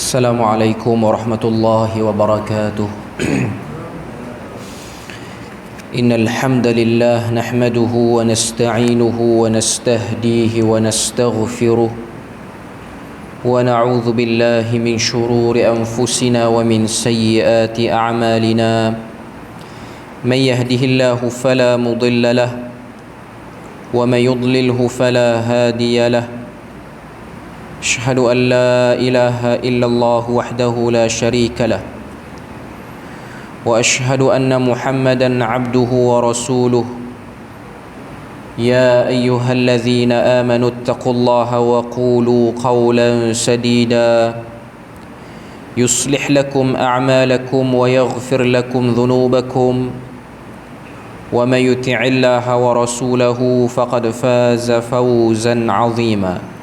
السلام عليكم ورحمة الله وبركاته. إن الحمد لله نحمده ونستعينه ونستهديه ونستغفره ونعوذ بالله من شرور أنفسنا ومن سيئات أعمالنا. من يهده الله فلا مضل له ومن يضلله فلا هادي له. أشهد أن لا إله إلا الله وحده لا شريك له وأشهد أن محمدا عبده ورسوله. يا أيها الذين آمنوا اتقوا الله وقولوا قولا سديدا يصلح لكم أعمالكم ويغفر لكم ذنوبكم ومن يطع الله ورسوله فقد فاز فوزا عظيما.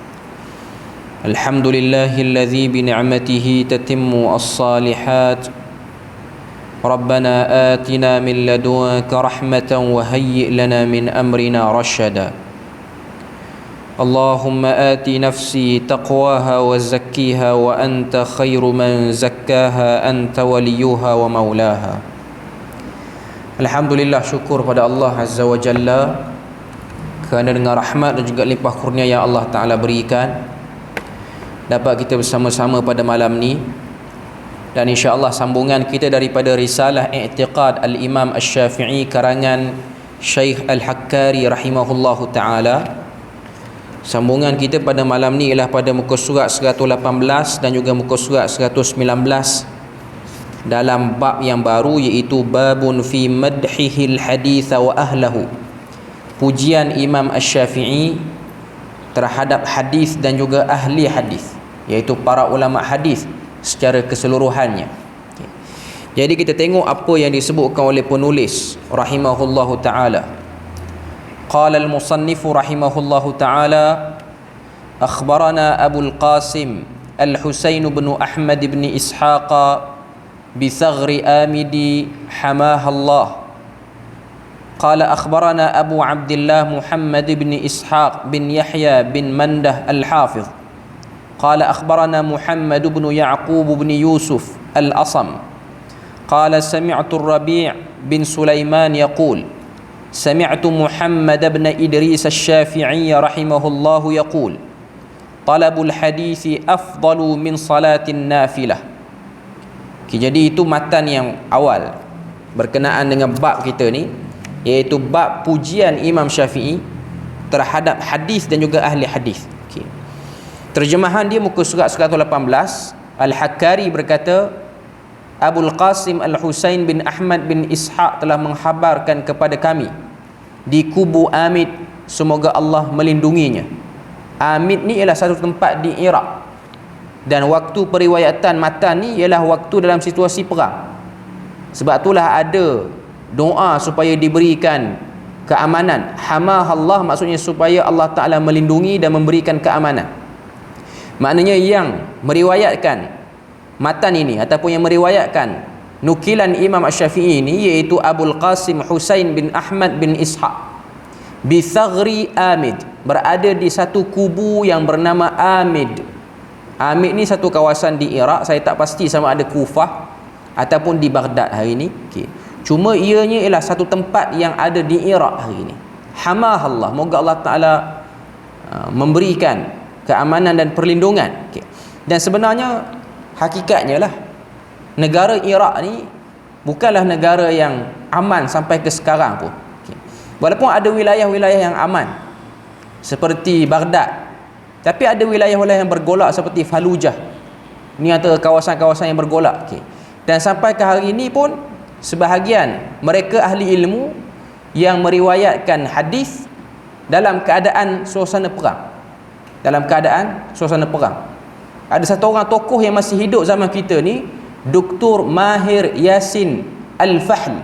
الحمد لله الذي بنعمته تتم الصالحات. ربنا آتنا من لدنك رحمة وهيئ لنا من أمرنا رشدا. اللهم آت نفسي تقواها وزكيها وأنت خير من زكاها أنت وليها ومولاها. Alhamdulillah, syukur pada Allah Azza wa Jalla kerana dengan rahmat dan juga limpah kurnia yang Allah Ta'ala berikan dapat kita bersama-sama pada malam ni. Dan insya-Allah sambungan kita daripada risalah I'tiqad Al-Imam Asy-Syafi'i karangan Syekh Al-Hakkari rahimahullahu taala. Sambungan kita pada malam ni ialah pada muka surat 118 dan juga muka surat 119 dalam bab yang baru, iaitu babun fi madhihil hadits wa ahlahu. Pujian Imam Asy-Syafi'i terhadap hadis dan juga ahli hadis, iaitu para ulama hadis secara keseluruhannya. Jadi kita tengok apa yang disebutkan oleh penulis rahimahullahu taala. Qala al-musannif rahimahullahu taala, akhbarana Abu al-Qasim al-Husain bin Ahmad bin Ishaq bi Saghri Amidi hamaha Allah. قال أخبرنا أبو عبد الله محمد بن إسحاق بن يحيى بن منده الحافظ قال أخبرنا محمد بن يعقوب بن يوسف الأصم قال سمعت الربيع بن سليمان يقول سمعت محمد بن إدريس الشافعي رحمه الله يقول طلب الحديث أفضل من صلاة النافلة. Jadi itu matan yang awal berkenaan dengan bab kita ni, iaitu bab pujian Imam Syafi'i terhadap hadis dan juga ahli hadis. Terjemahan dia muka surat 118. Al-Hakkari berkata, Abul Qasim Al-Husain bin Ahmad bin Ishaq telah menghabarkan kepada kami di kubu Amid, semoga Allah melindunginya. Amid ni ialah satu tempat di Iraq, dan waktu periwayatan matan ni ialah waktu dalam situasi perang. Sebab itulah ada doa supaya diberikan keamanan. Hamah Allah maksudnya supaya Allah Ta'ala melindungi dan memberikan keamanan. Maknanya yang meriwayatkan matan ini ataupun yang meriwayatkan nukilan Imam Asy-Syafi'i ini, iaitu Abul Qasim Husain bin Ahmad bin Ishaq bi Saghri Amid, berada di satu kubu yang bernama Amid. Amid ni satu kawasan di Iraq. Saya tak pasti sama ada Kufah ataupun di Baghdad hari ini. Cuma ianya ialah satu tempat yang ada di Iraq hari ini. Hamah Allah, moga Allah Ta'ala memberikan keamanan dan perlindungan. Dan sebenarnya hakikatnya lah, negara Iraq ni bukanlah negara yang aman sampai ke sekarang pun. Walaupun ada wilayah-wilayah yang aman seperti Baghdad, tapi ada wilayah-wilayah yang bergolak seperti Fallujah. Ini antara kawasan-kawasan yang bergolak. Dan sampai ke hari ini pun sebahagian mereka ahli ilmu yang meriwayatkan hadis dalam keadaan suasana perang. Dalam keadaan suasana perang. Ada satu orang tokoh yang masih hidup zaman kita ni, Dr. Mahir Yasin Al-Fahl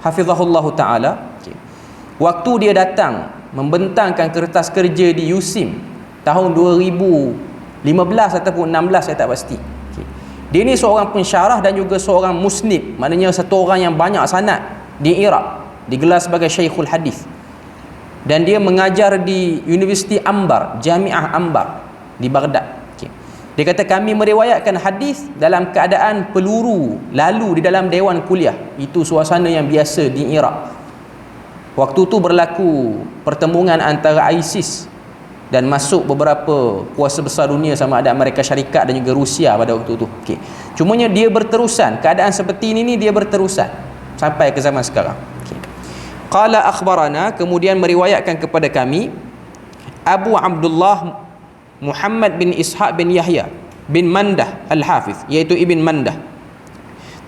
hafizahullah ta'ala. Waktu dia datang membentangkan kertas kerja di USIM tahun 2015 ataupun 16, saya tak pasti. Dia ni seorang pensyarah dan juga seorang musnid, maknanya satu orang yang banyak sanad di Iraq, digelar sebagai Syekhul Hadis. Dan dia mengajar di Universiti Ambar, Jamiah Ambar di Baghdad. Dia kata kami meriwayatkan hadis dalam keadaan peluru lalu di dalam dewan kuliah. Itu suasana yang biasa di Iraq. Waktu tu berlaku pertembungan antara ISIS dan masuk beberapa kuasa besar dunia sama ada Amerika Syarikat dan juga Rusia pada waktu tu. Okey. Cumanya dia berterusan, keadaan seperti ini dia berterusan sampai ke zaman sekarang. Okey. Qala akhbarana, kemudian meriwayatkan kepada kami Abu Abdullah Muhammad bin Ishaq bin Yahya bin Mandah Al-Hafiz, iaitu Ibn Mandah,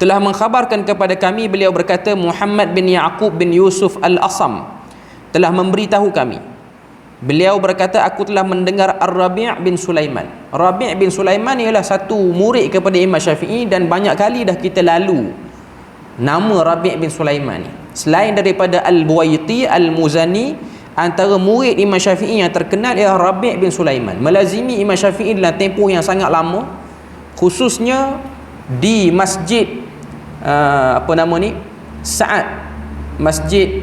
telah mengkhabarkan kepada kami, beliau berkata Muhammad bin Yaqub bin Yusuf Al-Asam telah memberitahu kami, beliau berkata aku telah mendengar Ar-Rabi' bin Sulaiman. Rabi' bin Sulaiman ialah satu murid kepada Imam Syafi'i dan banyak kali dah kita lalu nama Rabi' bin Sulaiman ni. Selain daripada Al-Buwaiti, Al-Muzani, antara murid Imam Syafi'i yang terkenal ialah Rabi' bin Sulaiman. Melazimi Imam Syafi'i dalam tempoh yang sangat lama, khususnya di masjid Sa'ad, masjid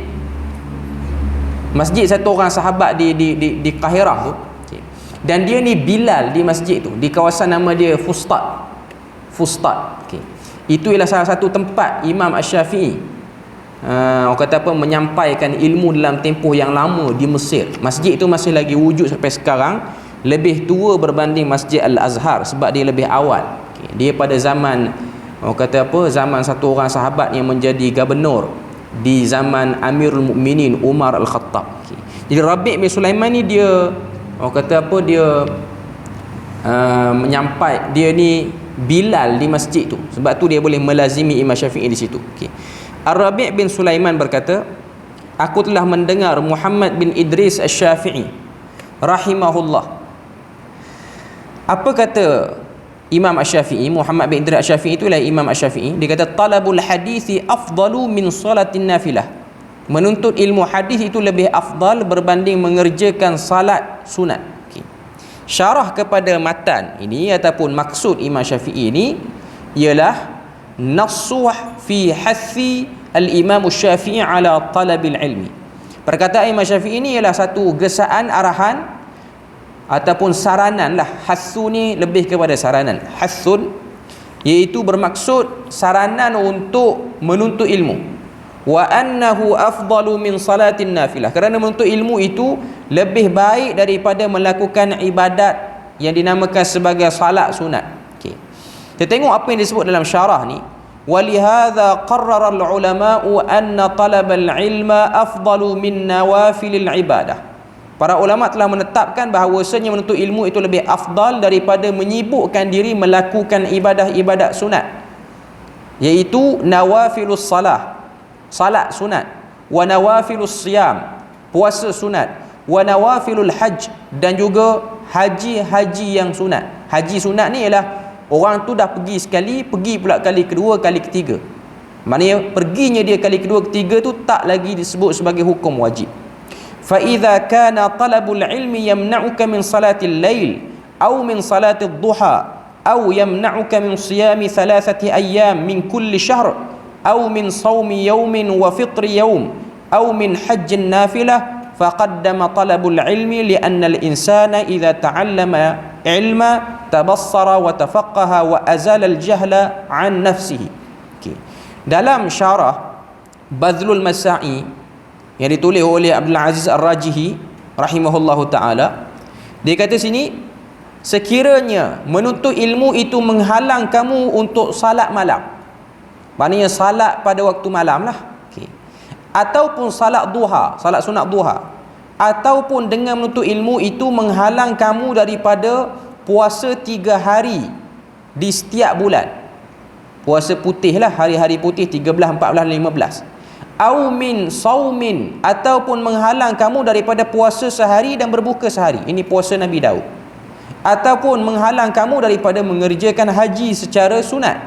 satu orang sahabat di Kahirah tu. Okay. Dan dia ni Bilal di masjid tu, di kawasan nama dia Fustat. Okay. Itu ialah salah satu tempat Imam Asy-Syafi'i orang kata apa, menyampaikan ilmu dalam tempoh yang lama di Mesir. Masjid itu masih lagi wujud sampai sekarang, lebih tua berbanding Masjid Al-Azhar sebab dia lebih awal. Okay. Dia pada zaman orang kata apa, zaman satu orang sahabat yang menjadi gubernur di zaman Amirul Mukminin Umar Al-Khattab. Okay. Jadi Rabi' bin Sulaiman ni dia orang kata apa, dia menyampai, dia ni Bilal di masjid tu, sebab tu dia boleh melazimi Imam Syafi'i di situ. Okay. Ar-Rabi' bin Sulaiman berkata, aku telah mendengar Muhammad bin Idris Asy-Syafi'i rahimahullah. Apa kata Imam Asy-Syafi'i? Muhammad bin Idris Asy-Syafi'i itulah Imam Asy-Syafi'i. Dia kata talabul hadisi afdalu min salatin nafilah. Menuntut ilmu hadis itu lebih afdal berbanding mengerjakan salat sunat. Okay. Syarah kepada matan ini ataupun maksud Imam Syafi'i ini ialah nasuh fi hathi al-Imam Syafi'i ala talabil ilmi. Perkataan Imam Syafi'i ini ialah satu gesaan, arahan ataupun saranan lah. Hathu ni lebih kepada saranan. Hathun iaitu bermaksud saranan untuk menuntut ilmu. Wa annahu afdalu min salatin nafilah. Kerana menuntut ilmu itu lebih baik daripada melakukan ibadat yang dinamakan sebagai salat sunat. Kita tengok apa yang disebut dalam syarah ni. Walihadza qarrara al-ulama'u anna talab al-ilma afdalu min nawafilil ibadah. Para ulama telah menetapkan bahawasanya menuntut ilmu itu lebih afdal daripada menyibukkan diri melakukan ibadah-ibadat sunat, iaitu nawafilus salah, salat sunat, wa nawafilus siyam, puasa sunat, wa nawafilul hajj, dan juga haji yang sunat. Haji sunat ni ialah orang tu dah pergi sekali, pergi pula kali kedua, kali ketiga. Maknanya perginya dia kali kedua, ketiga tu tak lagi disebut sebagai hukum wajib. Fa idza kana talabul ilmi yamna'uka min salatil lail aw min salatil duha aw yamna'uka min siyami 3 ayyam min kulli syahr aw min sawmi yawmin wa fitri yawm aw min hajjin nafilah faqaddama talabul ilmi li'anna al-insana idza ta'allama ilma tabassara wa tafaqqaha wa azala al-jahla an nafsihi. Okay. Dalam syarah Badlul Masa'i yang ditulis oleh Abdul Aziz Ar-Rajihi rahimahullahu taala, dia kata sini, sekiranya menuntut ilmu itu menghalang kamu untuk salat malam, maknanya salat pada waktu malam lah, okay, ataupun salat duha, salat sunat duha, ataupun dengan menuntut ilmu itu menghalang kamu daripada puasa 3 hari di setiap bulan, puasa putih lah, hari-hari putih 13, 14, 15, au min saumin, ataupun menghalang kamu daripada puasa sehari dan berbuka sehari, ini puasa Nabi Daud, ataupun menghalang kamu daripada mengerjakan haji secara sunat,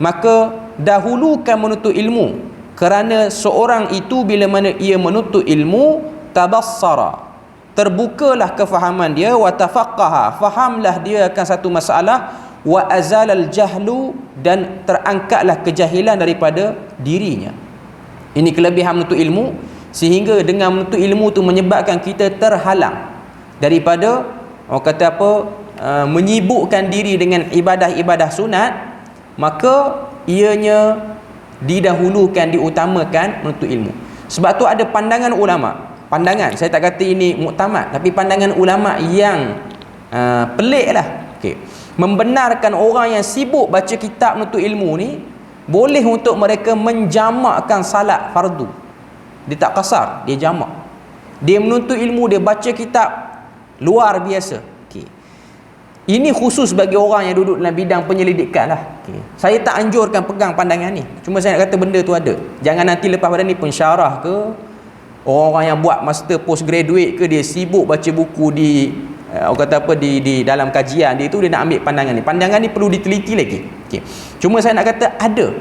maka dahulukan menuntut ilmu, kerana seorang itu bila mana ia menuntut ilmu tabassara, terbukalah kefahaman dia, wa tafaqqaha, fahamlah dia akan satu masalah, wa azalal jahlu, dan terangkatlah kejahilan daripada dirinya. Ini kelebihan menuntut ilmu, sehingga dengan menuntut ilmu tu menyebabkan kita terhalang daripada orang kata apa, menyibukkan diri dengan ibadah-ibadah sunat, maka ianya didahulukan, diutamakan menuntut ilmu. Sebab tu ada pandangan ulama, pandangan, saya tak kata ini muktamad, tapi pandangan ulama yang pelik lah, membenarkan orang yang sibuk baca kitab menuntut ilmu ni boleh untuk mereka menjamakkan salat fardu. Dia tak kasar, dia jamak. Dia menuntut ilmu, dia baca kitab luar biasa. Ini khusus bagi orang yang duduk dalam bidang penyelidikan lah. Saya tak anjurkan pegang pandangan ni, cuma saya nak kata benda tu ada. Jangan nanti lepas pada ni pensyarah ke, orang-orang yang buat master postgraduate ke, dia sibuk baca buku di orang kata apa, di dalam kajian dia tu, dia nak ambil pandangan ni. Pandangan ni perlu diteliti lagi. Cuma saya nak kata ada.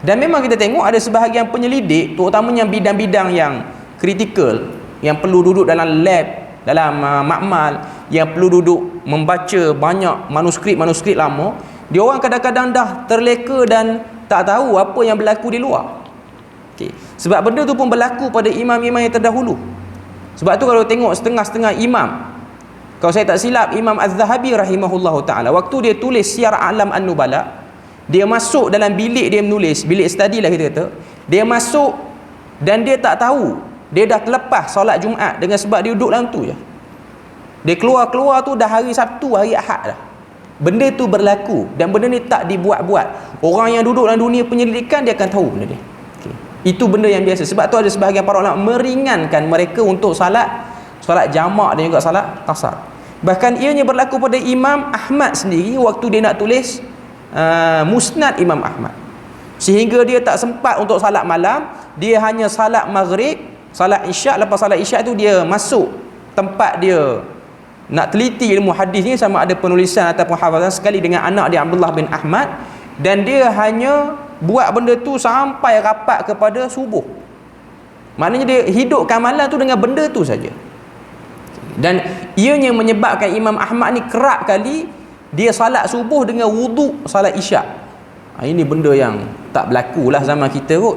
Dan memang kita tengok ada sebahagian penyelidik, terutamanya bidang-bidang yang kritikal, yang perlu duduk dalam lab, dalam makmal, yang perlu duduk membaca banyak manuskrip lama, dia orang kadang-kadang dah terleka dan tak tahu apa yang berlaku di luar. Sebab benda tu pun berlaku pada imam-imam yang terdahulu. Sebab tu kalau tengok setengah-setengah imam, kalau saya tak silap, Imam Az-Zahabi rahimahullahu ta'ala, waktu dia tulis Syiar A'lam An-Nubala, dia masuk dalam bilik dia menulis, bilik study lah kita kata, dia masuk dan dia tak tahu, dia dah terlepas solat Jumaat dengan sebab dia duduk dalam tu je. Dia keluar tu dah hari Sabtu, hari Ahad dah. Benda tu berlaku dan benda ni tak dibuat-buat. Orang yang duduk dalam dunia penyelidikan, dia akan tahu benda ni. Itu benda yang biasa. Sebab tu ada sebahagian para ulama meringankan mereka untuk solat jamak dan juga solat qasar. Bahkan ianya berlaku pada Imam Ahmad sendiri waktu dia nak tulis Musnad Imam Ahmad, sehingga dia tak sempat untuk salat malam, dia hanya salat maghrib, salat isyak. Lepas salat isyak tu dia masuk tempat dia nak teliti ilmu hadis ni, sama ada penulisan ataupun hafazan, sekali dengan anak dia Abdullah bin Ahmad, dan dia hanya buat benda tu sampai rapat kepada subuh. Maknanya dia hidupkan malam tu dengan benda tu saja. Dan ianya menyebabkan Imam Ahmad ni kerap kali dia salat subuh dengan wuduk salat isyak. Ini benda yang tak berlaku lah zaman kita kot.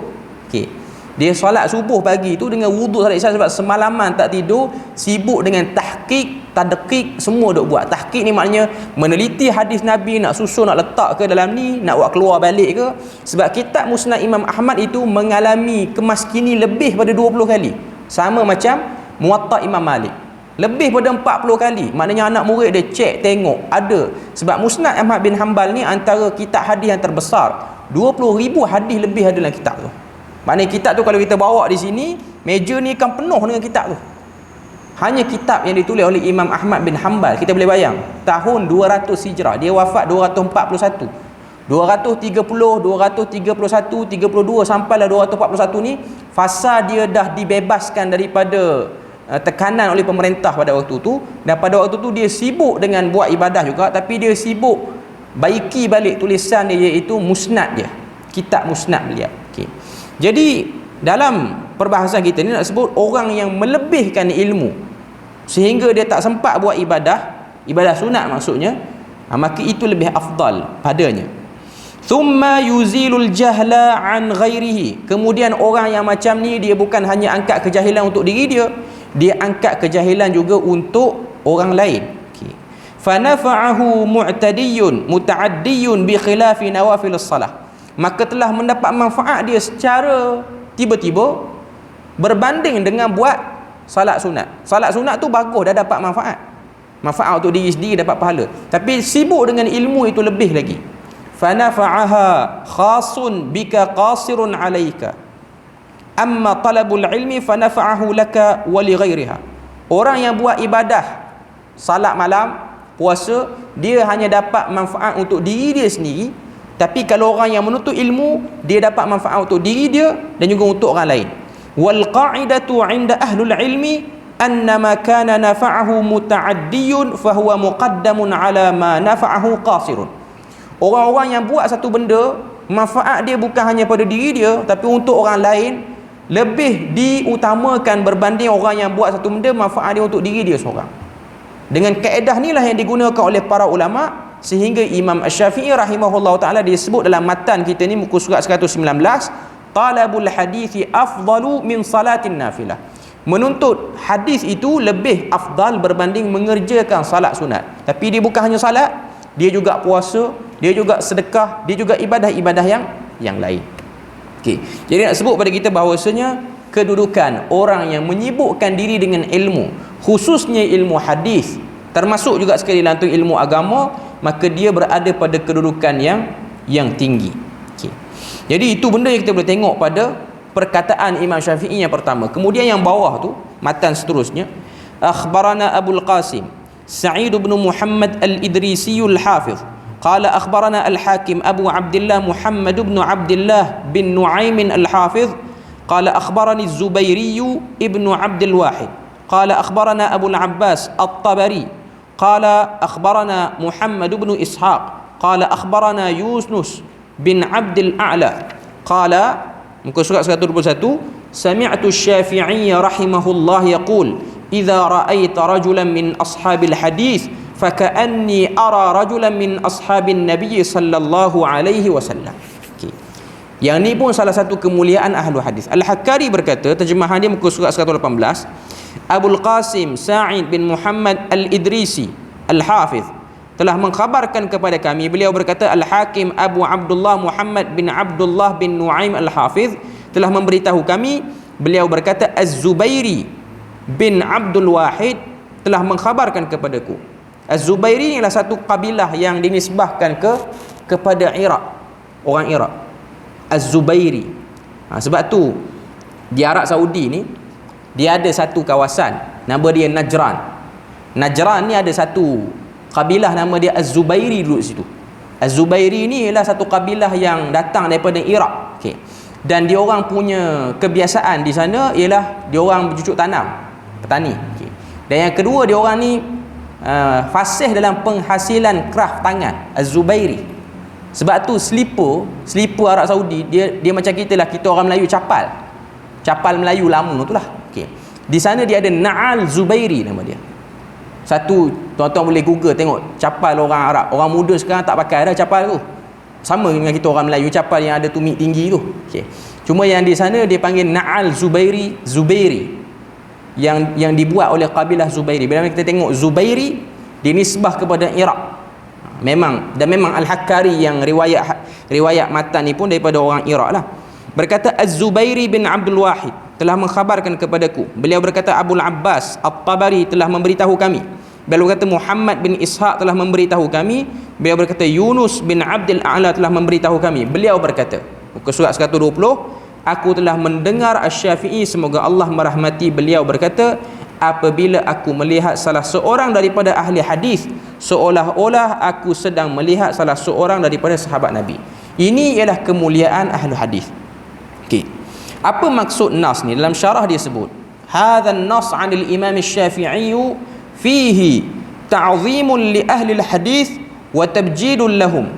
Dia salat subuh pagi tu dengan wuduk salat isyak, sebab semalaman tak tidur, sibuk dengan tahqiq, tadqiq, semua duk buat. Tahqiq ni maknanya meneliti hadis Nabi, nak susun, nak letak ke dalam ni, nak buat keluar balik ke. Sebab kitab Musnad Imam Ahmad itu mengalami kemaskini lebih pada 20 kali. Sama macam Muwatta Imam Malik, lebih pada 40 kali. Maknanya anak murid dia cek, tengok, ada. Sebab Musnad Ahmad bin Hanbal ni antara kitab hadis yang terbesar. 20,000 hadis lebih ada dalam kitab tu. Maknanya kitab tu kalau kita bawa di sini, meja ni akan penuh dengan kitab tu. Hanya kitab yang ditulis oleh Imam Ahmad bin Hanbal, kita boleh bayang, tahun 200 Hijrah, dia wafat 241. 230, 231, 32 sampailah 241 ni, fasa dia dah dibebaskan daripada tekanan oleh pemerintah pada waktu tu, dan pada waktu tu dia sibuk dengan buat ibadah juga, tapi dia sibuk baiki balik tulisan dia, iaitu musnad dia, kitab musnad beliau. Jadi dalam perbahasan kita ni nak sebut orang yang melebihkan ilmu sehingga dia tak sempat buat ibadah sunat maksudnya, maka itu lebih afdal padanya. Thumma yuzilul jahla an ghairihi. Kemudian orang yang macam ni, dia bukan hanya angkat kejahilan untuk diri dia, dia angkat kejahilan juga untuk orang lain. Fanafa'ahu mu'tadiyun muta'addiyun bi khilafi nawafilus salah. Maka telah mendapat manfaat dia secara tiba-tiba berbanding dengan buat salat sunat. Salat sunat tu bagus, dah dapat manfaat untuk diri sendiri, dapat pahala. Tapi sibuk dengan ilmu itu lebih lagi. Fanafa'aha khasun bika qasirun alaika. Amma talabul ilmi fanafa'ahu laka wa li ghairiha. Orang yang buat ibadah salat malam, puasa, dia hanya dapat manfaat untuk diri dia sendiri. Tapi kalau orang yang menuntut ilmu, dia dapat manfaat untuk diri dia dan juga untuk orang lain. Wal qa'idatu 'inda ahlul ilmi annama kana nafa'ahu muta'addiyun fa huwa muqaddamun 'ala ma nafa'ahu qasirun. Orang-orang yang buat satu benda, manfaat dia bukan hanya pada diri dia, tapi untuk orang lain lebih diutamakan berbanding orang yang buat satu benda, manfaat dia untuk diri dia seorang. Dengan kaedah inilah yang digunakan oleh para ulama, sehingga Imam Asy-Syafi'i rahimahullah ta'ala disebut dalam matan kita ni, muka surat 119, talabul hadithi afdalu min salatin nafilah. menuntut hadis itu lebih afdal berbanding mengerjakan salat sunat. Tapi dia bukan hanya salat, dia juga puasa, dia juga sedekah, dia juga ibadah-ibadah yang lain. Okey. Jadi nak sebut pada kita bahawasanya kedudukan orang yang menyibukkan diri dengan ilmu, khususnya ilmu hadis, termasuk juga sekali dalam ilmu agama, maka dia berada pada kedudukan yang tinggi. Okey. Jadi itu benda yang kita boleh tengok pada perkataan Imam Syafi'i yang pertama. Kemudian yang bawah tu, matan seterusnya, akhbarana Abul Qasim Sa'id bin Muhammad al-Idrisi al-Hafiz qala akhbarana al-Hakim Abu Abdullah Muhammad bin Abdullah bin Nu'aim al-Hafiz qala akhbarani az-Zubairi ibn Abdul Wahid qala akhbarana Abu al-Abbas at-Tabari qala akhbarana Muhammad bin Ishaq qala akhbarana Yunus bin Abdul A'la qala, muka surat 121, sami'tu Syafi'i rahimahullah yaqul idza ra'aita rajulan min ashabil hadis faka'anni ara rajulan min ashabin nabiy sallallahu alaihi wasallam. Okey. Yang ni pun salah satu kemuliaan ahlu hadis. Al-Hakkari berkata, terjemahan dia muka surat 118, Abul Qasim Sa'id bin Muhammad al-Idrisi al-Hafiz telah mengkhabarkan kepada kami, beliau berkata, Al-Hakim Abu Abdullah Muhammad bin Abdullah bin Nu'aim Al-Hafiz telah memberitahu kami, beliau berkata, Az-Zubairi bin Abdul Wahid telah mengkhabarkan kepadaku. Az-Zubairi ialah satu kabilah yang dinisbahkan kepada Iraq, orang Iraq. Az-Zubairi. Sebab tu di Arab Saudi ni dia ada satu kawasan nama dia Najran. Najran ni ada satu kabilah nama dia Az-Zubairi duduk situ. Az-Zubairi ni ialah satu kabilah yang datang daripada Iraq. Okey. Dan dia orang punya kebiasaan di sana ialah dia orang bercucuk tanam, petani. Okey. Dan yang kedua, dia orang ni fasih dalam penghasilan kraft tangan, Az-Zubairi. Sebab tu slipper Arab Saudi dia macam kita lah, kita orang Melayu capal Melayu lama tu lah. Okey. Di sana dia ada Na'al Zubairi nama dia. Satu, tuan-tuan boleh Google tengok capal orang Arab. Orang muda sekarang tak pakai dah capal tu. Sama dengan kita orang Melayu, capal yang ada tumit tinggi tu. Okey. Cuma yang di sana dia panggil Na'al Zubairi yang dibuat oleh kabilah Zubairi. Bila kita tengok Zubairi dinisbah kepada Iraq. Memang Al-Hakkari yang riwayat matan ni pun daripada orang Iraq lah. Berkata Az-Zubairi bin Abdul Wahid telah mengkhabarkan kepadaku. Beliau berkata Abul Abbas At-Tabari telah memberitahu kami. Beliau berkata Muhammad bin Ishaq telah memberitahu kami. Beliau berkata Yunus bin Abdul A'la telah memberitahu kami. Beliau berkata, muka surat 120, aku telah mendengar Asy-Syafi'i, semoga Allah merahmati beliau, berkata, apabila aku melihat salah seorang daripada ahli hadis, seolah-olah aku sedang melihat salah seorang daripada sahabat Nabi. Ini ialah kemuliaan ahli hadis. Okey. Apa maksud nas ni? Dalam syarah dia sebut, hadzal nas 'anil Imam Asy-Syafi'i fihi ta'zimun li ahli al-hadis wa tabjidun lahum.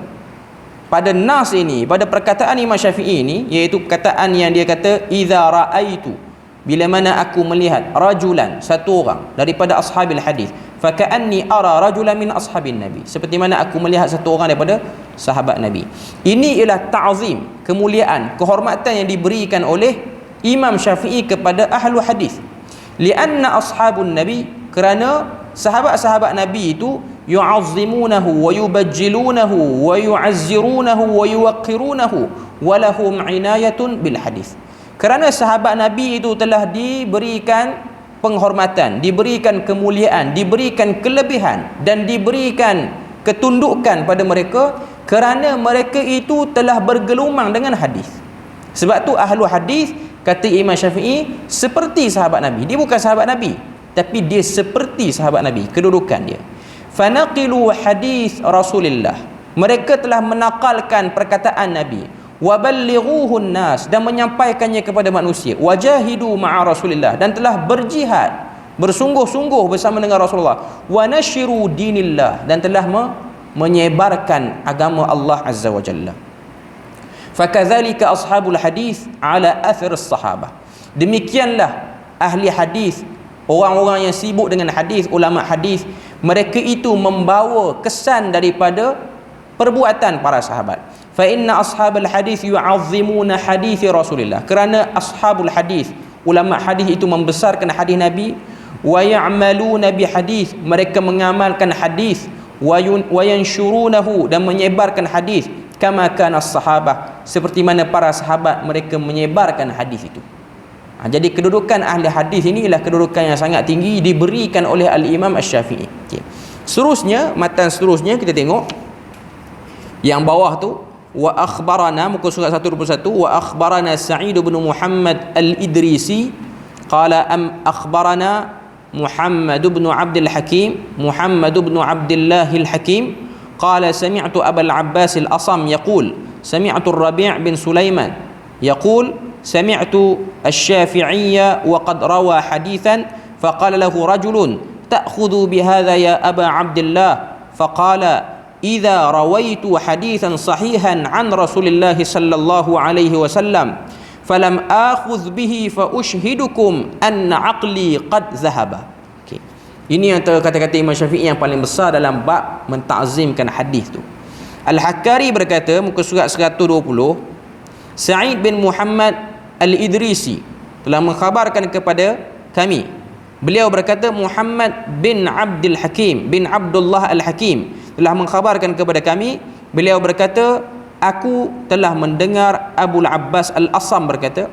Pada nas ini, pada perkataan Imam Syafi'i ini, iaitu perkataan yang dia kata idza ra'aitu, bila mana aku melihat rajulan, satu orang daripada ashabil hadis, fa ka'anni ara rajulan min ashabin nabi, seperti mana aku melihat satu orang daripada sahabat Nabi. Ini ialah ta'zim, kemuliaan, kehormatan yang diberikan oleh Imam Syafi'i kepada ahlu hadis. Lianna ashabun nabi, kerana sahabat-sahabat Nabi itu yu'azzimunahu wa yubajjilunahu wa yu'azzirunahu wa yuwaqqirunahu wa lahum inayatun bil hadis. Kerana sahabat Nabi itu telah diberikan penghormatan, diberikan kemuliaan, diberikan kelebihan dan diberikan ketundukan pada mereka, kerana mereka itu telah bergelumang dengan hadis. Sebab tu ahlu hadis, kata Imam Syafi'i, seperti sahabat Nabi. Dia bukan sahabat Nabi, tapi dia seperti sahabat Nabi, kedudukan dia. Fanaqilu hadis Rasulillah, mereka telah menakalkan perkataan Nabi. Waballighuhun nas, dan menyampaikannya kepada manusia. Wajahidu ma'a Rasulillah, dan telah berjihad, bersungguh-sungguh bersama dengan Rasulullah. Wa nashiru dinillah, dan telah menyebarkan agama Allah Azza wa Jalla. Fakadzalika ashabul hadis ala athar as-sahabah. Demikianlah ahli hadis, orang-orang yang sibuk dengan hadis, ulama hadis, mereka itu membawa kesan daripada perbuatan para sahabat. Fa inna ashabul hadis yu'azzimuna hadis Rasulillah, kerana ashabul hadis, Ulama hadis itu membesarkan hadis Nabi. Wa ya'maluna bi hadis, mereka mengamalkan hadis. Wa yanshurunahu, dan menyebarkan hadis. Kama kana sahabah, seperti mana para sahabat mereka menyebarkan hadis itu. Jadi kedudukan ahli hadis ini ialah kedudukan yang sangat tinggi, diberikan oleh Al-Imam Asy-Syafi'i. Seterusnya, matan seterusnya kita tengok yang bawah tu, wa akhbarana, muka surat 121, wa akhbarana Sa'id bin Muhammad Al-Idrisi qala akhbarana Muhammad bin Abdul Hakim, Muhammad bin Abdullah Al-Hakim qala sami'tu Abul Abbas Al-Asam yaqul sami'tu Rabi' bin Sulaiman yaqul sami'tu Asy-Syafi'iyya wa qad rawa hadithan faqala lahu rajulun ta'khudhu bihadha ya Aba Abdullah faqala idza rawaitu hadithan sahihan an Rasulillah sallallahu alaihi wasallam falam akhudh bihi fa ushhidukum anna aqli qad zahaba. Okey. Ini antara kata-kata Imam Syafi'i yang paling besar dalam bab mentazimkan hadis tu. Al-Hakkari berkata, muka surat 120, Sa'id bin Muhammad Al-Idrisi telah mengkhabarkan kepada kami. Beliau berkata, Muhammad bin Abdul Hakim bin Abdullah Al-Hakim telah mengkhabarkan kepada kami. Beliau berkata, aku telah mendengar Abu Abbas Al-Asam berkata,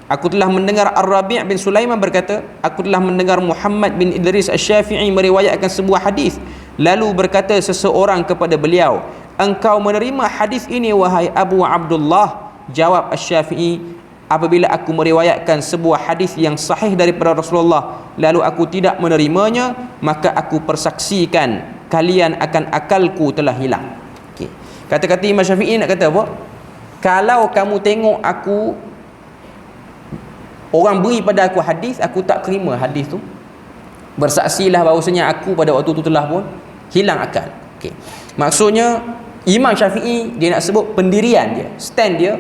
aku telah mendengar Ar-Rabi' bin Sulaiman berkata, aku telah mendengar Muhammad bin Idris Asy-Syafi'i meriwayatkan sebuah hadis. Lalu berkata seseorang kepada beliau, engkau menerima hadis ini wahai Abu Abdullah? Jawab Asy-Syafi'i, apabila aku meriwayatkan sebuah hadis yang sahih daripada Rasulullah lalu aku tidak menerimanya, maka aku persaksikan kalian akan akalku telah hilang. Okay. Kata-kata Imam Syafi'i nak kata apa? Kalau kamu tengok aku, orang beri pada aku hadis, aku tak terima hadis tu, bersaksilah bahawasanya aku pada waktu tu telah pun hilang akal. Okay. Maksudnya Imam Syafi'i dia nak sebut pendirian dia, stand dia.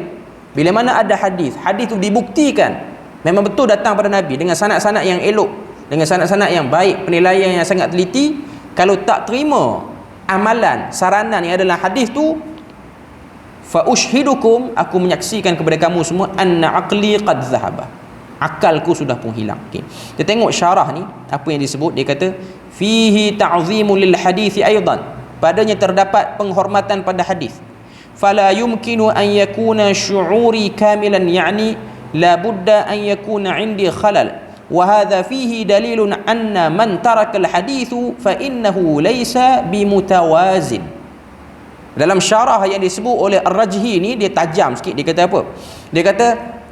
Bila mana ada hadis, hadis tu dibuktikan memang betul datang pada Nabi dengan sanad-sanad yang elok, dengan sanad-sanad yang baik, penilaian yang sangat teliti, kalau tak terima amalan saranan yang adalah hadis tu, fa ushhidukum, aku menyaksikan kepada kamu semua, anna aqli qad zahaba, akalku sudah pun hilang. Okay. Kita tengok syarah ni apa yang disebut. Dia kata fihi ta'zimul lil hadis aidan, padanya terdapat penghormatan pada hadis. Fala yumkinu an yakuna syu'uri kamilan, yani la budda an yakuna 'indi khalal, wa hadha fihi dalilun anna man taraka al hadithu fa innahu laysa bimutawazin. Dalam syarah yang disebut oleh Ar-Rajhi ni, dia tajam sikit. Dia kata apa? Dia kata,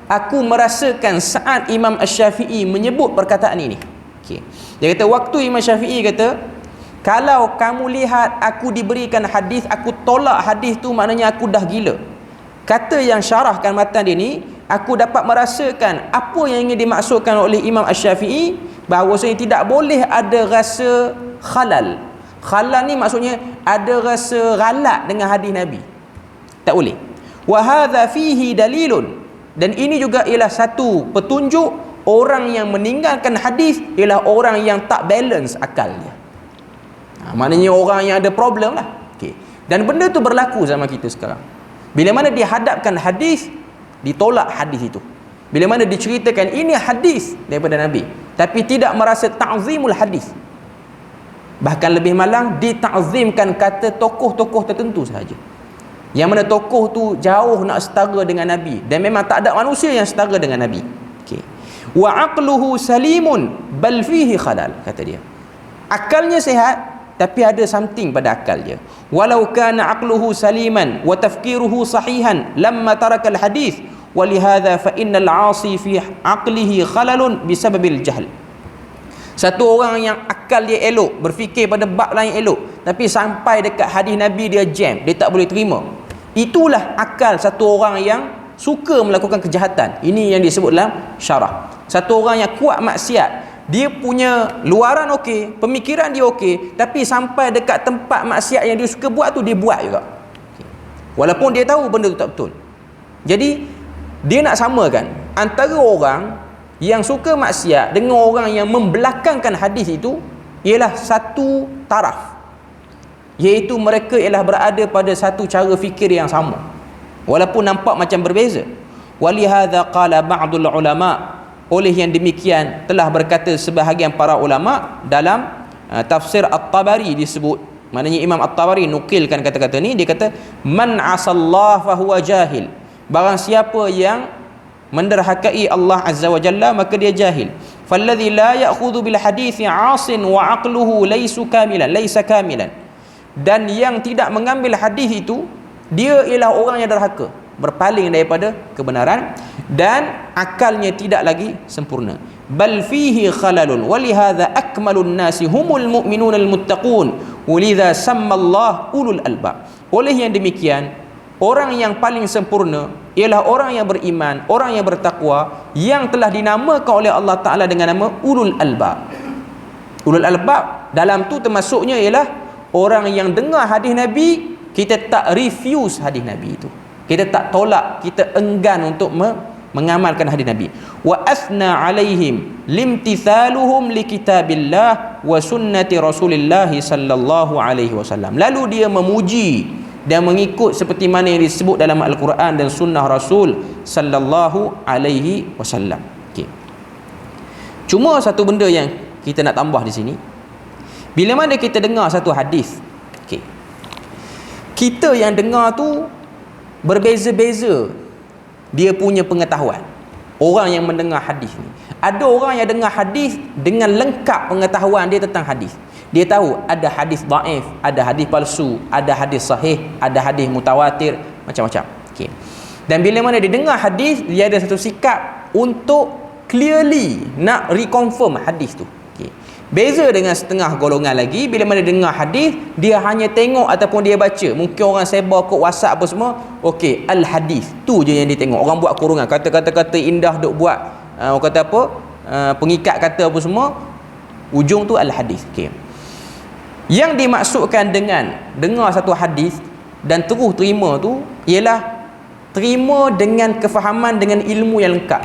aku merasakan saat Imam Asy-Syafi'i menyebut perkataan ini. Okay. Dia kata waktu Imam Syafi'i kata, kalau kamu lihat aku diberikan hadis, aku tolak hadis tu, maknanya aku dah gila. Kata yang syarahkan matan dia ni, aku dapat merasakan apa yang ingin dimaksudkan oleh Imam Asy-Syafi'i, bahawasanya tidak boleh ada rasa khalal. Khalal ni maksudnya ada rasa ghalak dengan hadis Nabi, tak boleh. Wa hadza fihi dalilun, dan ini juga ialah satu petunjuk orang yang meninggalkan hadis ialah orang yang tak balance akal dia. Maknanya orang yang ada problem lah. Okay. Dan benda tu berlaku zaman kita sekarang. Bila mana dihadapkan hadis, ditolak hadis itu. Bila mana diceritakan ini hadis daripada Nabi, tapi tidak merasa ta'zimul hadis, bahkan lebih malang dita'zimkan kata tokoh-tokoh tertentu sahaja, yang mana tokoh tu jauh nak setara dengan Nabi, dan memang tak ada manusia yang setara dengan Nabi. Okay. Wa aqluhu salimun bal fihi khalal, kata dia. Akalnya sihat, tapi ada something pada akal dia. Walau kana aqluhu saliman wa tafkiruhu sahihan lamma taraka al-hadith, wa lihadha fa innal 'asi fi aqlihi khalalun bisababil jahl. Satu orang yang akal dia elok, berfikir pada bab lain elok, tapi sampai dekat hadis Nabi dia jam, dia tak boleh terima. Itulah akal satu orang yang suka melakukan kejahatan. Ini yang disebut dalam syarah. Satu orang yang kuat maksiat, dia punya luaran okey, pemikiran dia okey, tapi sampai dekat tempat maksiat yang dia suka buat tu, dia buat juga. Walaupun dia tahu benda tu tak betul. Jadi dia nak samakan antara orang yang suka maksiat dengan orang yang membelakangkan hadis itu, ialah satu taraf, iaitu mereka ialah berada pada satu cara fikir yang sama, walaupun nampak macam berbeza. Walihadza qala ba'dul ulama, Oleh yang demikian telah berkata sebahagian para ulama dalam tafsir At-Tabari disebut, maknanya Imam At-Tabari nukilkan kata-kata ni, dia kata man asallah fahuwa jahil, barang siapa yang menderhakai Allah Azza wa Jalla maka dia jahil. Falladhi la ya'khudhu bil hadithi 'asin wa 'aqluhu laysa kamilan, dan yang tidak mengambil hadis itu dia ialah orang yang derhaka, berpaling daripada kebenaran, dan akalnya tidak lagi sempurna. Bal fihi khalalun walihadza akmalun nasi humul mu'minun almuttaqun walidha samma Allah ulul albab. Oleh yang demikian, orang yang paling sempurna ialah orang yang beriman, orang yang bertakwa, yang telah dinamakan oleh Allah Ta'ala dengan nama ulul albab. Ulul albab dalam tu termasuknya ialah orang yang dengar hadis Nabi, kita tak refuse hadis Nabi itu, kita tak tolak, kita enggan untuk mengamalkan hadis Nabi. Wa athna alaihim limtithaluhum likitabillah wa sunnati Rasulillah sallallahu alaihi wasallam. Lalu dia memuji dan mengikut seperti mana yang disebut dalam Al-Quran dan sunnah Rasul sallallahu alaihi wasallam. Okey. Cuma satu benda yang kita nak tambah di sini, bila mana kita dengar satu hadis, okey, kita yang dengar tu berbeza-beza dia punya pengetahuan. Orang yang mendengar hadis ni, ada orang yang dengar hadis dengan lengkap pengetahuan dia tentang hadis. Dia tahu ada hadis dhaif, ada hadis palsu, ada hadis sahih, ada hadis mutawatir, macam-macam. Okey. Dan bila mana dia dengar hadis, dia ada satu sikap untuk clearly nak reconfirm hadis tu. Okey. Beza dengan setengah golongan lagi, bila mana dengar hadis, dia hanya tengok ataupun dia baca. Mungkin orang sebar kat WhatsApp apa semua, okey, al-hadis. Tu je yang dia tengok. Orang buat kurungan, kata-kata indah duk buat orang kata apa? Pengikat kata apa semua, ujung tu al-hadis. Okey. Yang dimaksudkan dengan dengar satu hadis dan terus terima tu ialah terima dengan kefahaman, dengan ilmu yang lengkap.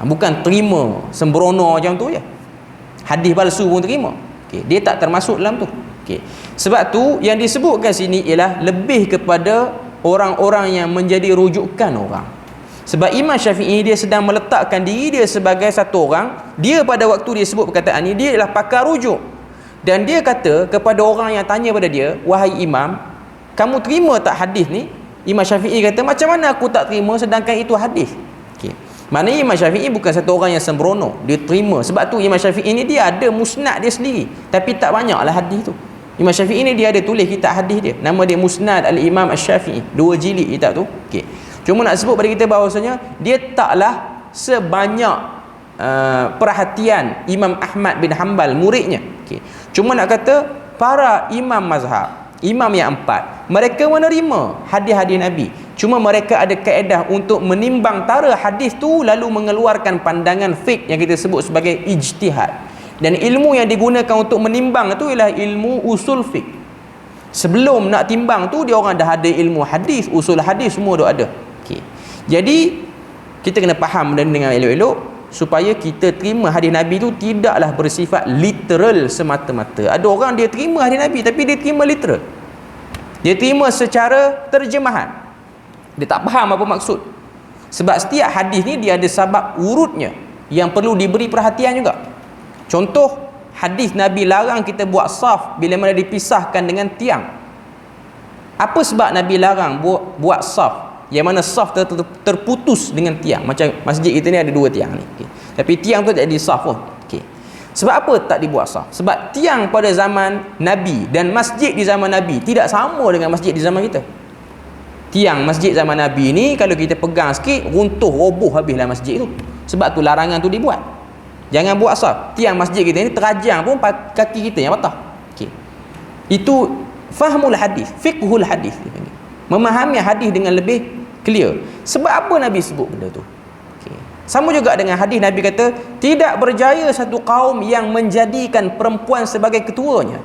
Bukan terima sembrono macam tu je. Hadis palsu pun terima. Okey, dia tak termasuk dalam tu. Okey. Sebab tu yang disebutkan sini ialah lebih kepada orang-orang yang menjadi rujukan orang. Sebab Imam Syafi'i dia sedang meletakkan diri dia sebagai satu orang, dia pada waktu dia sebut perkataan ni dia ialah pakar rujuk. Dan dia kata kepada orang yang tanya pada dia, wahai imam, kamu terima tak hadis ni? Imam Syafi'i kata, macam mana aku tak terima sedangkan itu hadis? Okey. Maknanya Imam Syafi'i bukan satu orang yang sembrono, dia terima. Sebab tu Imam Syafi'i ni dia ada musnad dia sendiri, tapi tak banyaklah hadis tu. Imam Syafi'i ni dia ada tulis kitab hadis dia, nama dia Musnad Al-Imam Asy-Syafi'i, 2 jilid kitab tu. Okey. Cuma nak sebut pada kita bahawasanya dia taklah sebanyak perhatian Imam Ahmad bin Hanbal muridnya. Okey. Cuma nak kata para imam mazhab, imam yang 4, mereka menerima hadis-hadis Nabi. Cuma mereka ada kaedah untuk menimbang tara hadis tu lalu mengeluarkan pandangan fiqh yang kita sebut sebagai ijtihad. Dan ilmu yang digunakan untuk menimbang tu ialah ilmu usul fiqh. Sebelum nak timbang tu dia orang dah ada ilmu hadis, usul hadis semua dah ada. Okey. Jadi kita kena faham dan dengan elok-elok supaya kita terima hadis Nabi tu tidaklah bersifat literal semata-mata. Ada orang dia terima hadis Nabi tapi dia terima literal. Dia terima secara terjemahan. Dia tak faham apa maksud. Sebab setiap hadis ni dia ada sabab urutnya yang perlu diberi perhatian juga. Contoh, hadis Nabi larang kita buat saf bila mana dipisahkan dengan tiang. Apa sebab Nabi larang buat saf yang mana saf terputus dengan tiang? Macam masjid kita ni ada 2 tiang ni. Okay. Tapi tiang tu tak ada saf pun. Okay. Sebab apa tak dibuat saf? Sebab tiang pada zaman Nabi dan masjid di zaman Nabi tidak sama dengan masjid di zaman kita. Tiang masjid zaman Nabi ni kalau kita pegang sikit, runtuh, roboh habislah masjid tu. Sebab tu larangan tu dibuat. Jangan buat saf. Tiang masjid kita ni terajang pun kaki kita yang patah. Okay. Itu fahmul hadis, fiqhul hadis dipanggil. Memahami hadis dengan lebih clear. Sebab apa Nabi sebut benda tu? Okay. Sama juga dengan hadis Nabi kata, tidak berjaya satu kaum yang menjadikan perempuan sebagai ketuanya.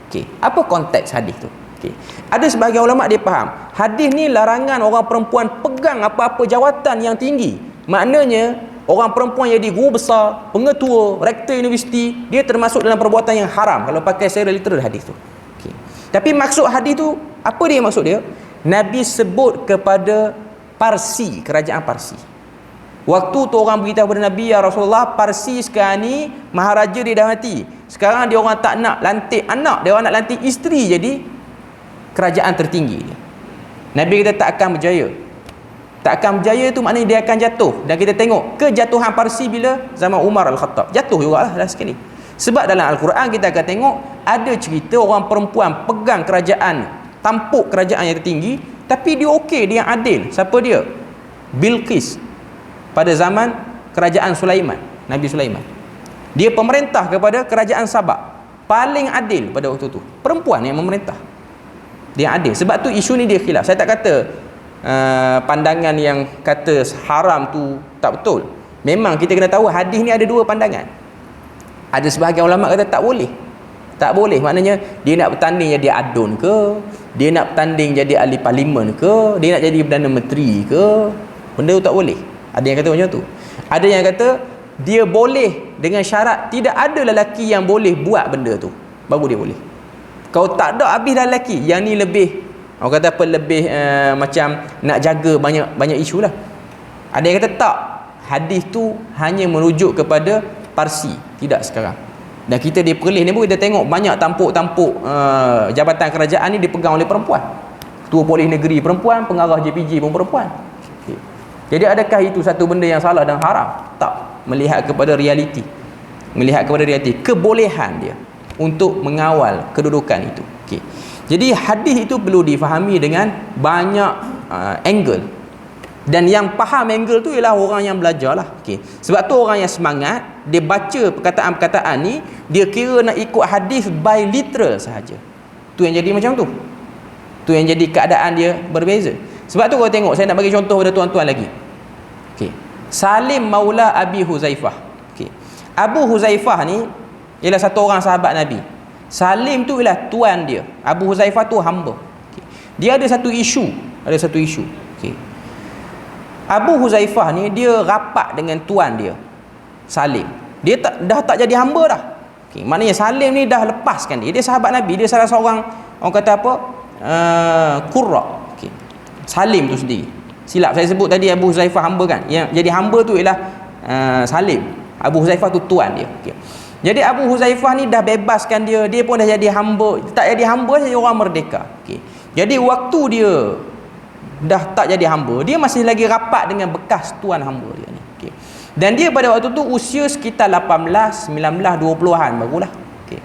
Okay. Apa konteks hadis tu? Okay. Ada sebahagian ulama dia faham, hadis ni larangan orang perempuan pegang apa-apa jawatan yang tinggi. Maknanya orang perempuan jadi guru besar, pengetua, rektor universiti, dia termasuk dalam perbuatan yang haram kalau pakai secara literal hadis tu. Okay. Tapi maksud hadis tu, apa dia maksud dia? Nabi sebut kepada Parsi, kerajaan Parsi. Waktu tu orang beritahu kepada Nabi, ya Rasulullah, Parsi sekarang ni maharaja dia dah mati. Sekarang dia orang tak nak lantik anak, dia orang nak lantik isteri jadi kerajaan tertinggi dia. Nabi kata tak akan berjaya. Tak akan berjaya tu maknanya dia akan jatuh. Dan kita tengok kejatuhan Parsi bila zaman Umar Al-Khattab. Jatuh jugalah dah sekali. Sebab dalam Al-Quran kita akan tengok ada cerita orang perempuan pegang kerajaan, tampuk kerajaan yang tertinggi, tapi dia okey, dia adil. Siapa dia? Bilqis. Pada zaman kerajaan Sulaiman, Nabi Sulaiman. Dia pemerintah kepada kerajaan Sabak. Paling adil pada waktu tu. Perempuan yang memerintah. Dia adil. Sebab tu isu ni dia khilaf. Saya tak kata pandangan yang kata haram tu tak betul. Memang kita kena tahu hadis ni ada dua pandangan. Ada sebahagian ulama kata tak boleh. Tak boleh. Maknanya dia nak bertanding jadi adun ke, dia nak bertanding jadi ahli parlimen ke, dia nak jadi Perdana Menteri ke, benda tu tak boleh. Ada yang kata macam tu. Ada yang kata dia boleh dengan syarat tidak ada lelaki yang boleh buat benda tu, baru dia boleh. Kalau tak ada, habis dah lelaki. Yang ni lebih, orang kata apa, lebih macam nak jaga banyak isu lah. Ada yang kata tak, hadis tu hanya merujuk kepada Parsi, tidak sekarang. Dan kita di Perlis ni pun kita tengok banyak tampuk-tampuk jabatan kerajaan ni dipegang oleh perempuan. Ketua Polis Negeri perempuan, pengarah JPJ pun perempuan. Jadi adakah itu satu benda yang salah dan haram? Tak. Melihat kepada realiti. Melihat kepada realiti. Kebolehan dia untuk mengawal kedudukan itu. Okay. Jadi hadis itu perlu difahami dengan banyak angle. Dan yang faham angle tu ialah orang yang belajar lah. Okay. Sebab tu orang yang semangat, dia baca perkataan-perkataan ni, dia kira nak ikut hadis by literal sahaja. Tu yang jadi macam tu. Tu yang jadi keadaan dia berbeza. Sebab tu kau tengok, saya nak bagi contoh pada tuan-tuan lagi. Okey. Salim Maula Abi Huzaifah. Okey. Abu Huzaifah ni ialah satu orang sahabat Nabi. Salim tu ialah tuan dia. Abu Huzaifah tu hamba. Okey. Dia ada satu isu, Okey. Abu Huzaifah ni dia rapat dengan tuan dia, Salim. Dia dah tak jadi hamba dah. Okey. Maknanya Salim ni dah lepaskan dia. Dia sahabat Nabi, dia salah seorang, orang kata apa? Qurra. Salim tu sendiri. Silap saya sebut tadi Abu Huzaifah hamba kan. Yang jadi hamba tu ialah Salim. Abu Huzaifah tu tuan dia. Okay. Jadi Abu Huzaifah ni dah bebaskan dia. Dia pun dah jadi hamba. Tak jadi hamba, jadi orang merdeka. Okay. Jadi waktu dia dah tak jadi hamba, dia masih lagi rapat dengan bekas tuan hamba dia ni. Okay. Dan dia pada waktu tu usia sekitar 18, 19, 20-an barulah. Okay.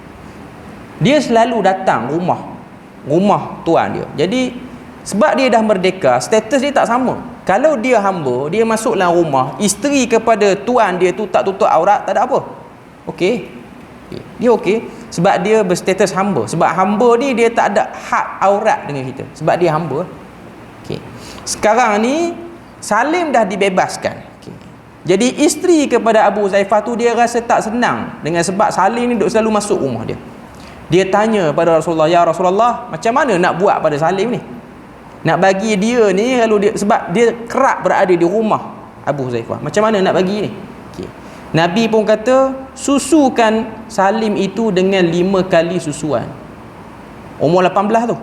Dia selalu datang rumah tuan dia. Jadi sebab dia dah merdeka, status dia tak sama. Kalau dia hamba, dia masuk dalam rumah, isteri kepada tuan dia tu tak tutup aurat, tak ada apa. Okey. Dia okey sebab dia berstatus hamba. Sebab hamba ni dia tak ada hak aurat dengan kita. Sebab dia hamba. Okey. Sekarang ni Salim dah dibebaskan. Okey. Jadi isteri kepada Abu Huzaifah tu dia rasa tak senang dengan sebab Salim ni duk selalu masuk rumah dia. Dia tanya pada Rasulullah, "Ya Rasulullah, macam mana nak buat pada Salim ni? Nak bagi dia ni kalau dia, sebab dia kerap berada di rumah Abu Huzaifah. Macam mana nak bagi ni?" Okay. Nabi pun kata, susukan Salim itu dengan 5 kali susuan. Umur 18 tu.